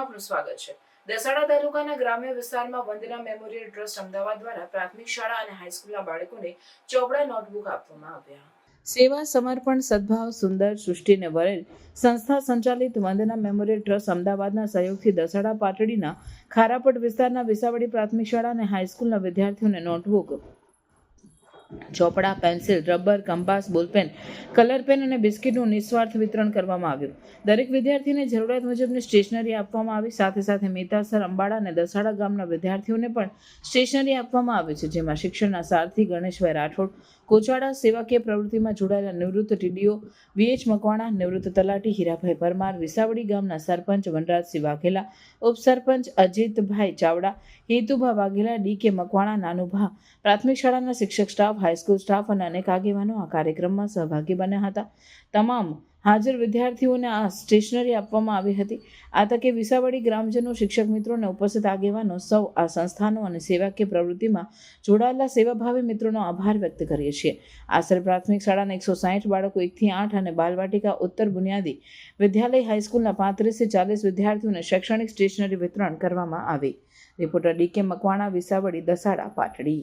આપનું સ્વાગત છે। દસાડા તાલુકાના ગ્રામ્ય વિસ્તારમાં વંદના મેમોરિયલ ટ્રસ્ટ અમદાવાદ દ્વારા પ્રાથમિક શાળા અને હાઈસ્કૂલના બાળકોને ચોપડા નોટબુક આપવામાં આવ્યા। સેવા, સમર્પણ, સદભાવ, સુંદર સૃષ્ટિને વરેલ સંસ્થા સંચાલિત વંદના મેમોરિયલ ટ્રસ્ટ અમદાવાદના સહયોગથી દસાડા પાટડીના ખારાપટ વિસ્તારના વિસાવડી પ્રાથમિક શાળા અને હાઈસ્કૂલના વિદ્યાર્થીઓને નોટબુક, ચોપડા, pencil, rubber, compass, ball pen, colour pen અને બિસ્કિટનું નિસ્વાર્થ વિતરણ કરવામાં આવ્યું। દરેક વિદ્યાર્થીને જરૂરિયાત મુજબની સ્ટેશનરી આપવામાં આવી। સાથે સાથે મેતાસર, અંબાડા અને દસાડા ગામના વિદ્યાર્થીઓને પણ સ્ટેશનરી આપવામાં આવી છે, જેમાં શિક્ષણના સારથી ગણેશભાઈ રાઠોડ, કોચાડા, સેવાકીય પ્રવૃત્તિમાં જોડાયેલા નિવૃત્ત ટીડીઓ VH મકવાણા, નિવૃત્ત તલાટી હીરાભાઈ પરમાર, વિસાવડી ગામના સરપંચ વનરાજસિંહ વાઘેલા, ઉપસરપંચ અજીતભાઈ ચાવડા, હેતુભા વાઘેલા, DK મકવાણા, નાનુભા, પ્રાથમિક શાળાના શિક્ષક સ્ટાફ, હાઈસ્કૂલ સ્ટાફ અને અનેક આગેવાનો આ કાર્યક્રમમાં સહભાગી બન્યા હતા। તમામ હાજર વિદ્યાર્થીઓને આ સ્ટેશનરી આપવામાં આવી હતી। આ તકે વિસાવડી ગ્રામજનો, શિક્ષક મિત્રો અને ઉપસ્થિત આગેવાનો સૌ આ સંસ્થાનો અને સેવાકીય પ્રવૃત્તિમાં જોડાયેલા સેવાભાવી મિત્રોનો આભાર વ્યક્ત કરીએ છીએ। આસર પ્રાથમિક શાળાના 160 બાળકો 1 થી 8 અને બાલવાટિકા ઉત્તર બુનિયાદી વિદ્યાલય હાઈસ્કૂલના 35 થી 40 વિદ્યાર્થીઓને શૈક્ષણિક સ્ટેશનરી વિતરણ કરવામાં આવી। Reporter DK Makwana, Visavadi, Dasada, Patdi.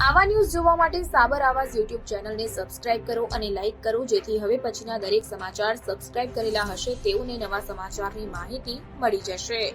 આવા ન્યૂઝ જોવા માટે સાબર આવાઝ YouTube ચેનલને સબસ્ક્રાઇબ કરો અને લાઇક કરો, જેથી હવે પછીના દરેક સમાચાર સબસ્ક્રાઇબ કરેલા હશે તેઓને નવા સમાચારની માહિતી મળી જશે।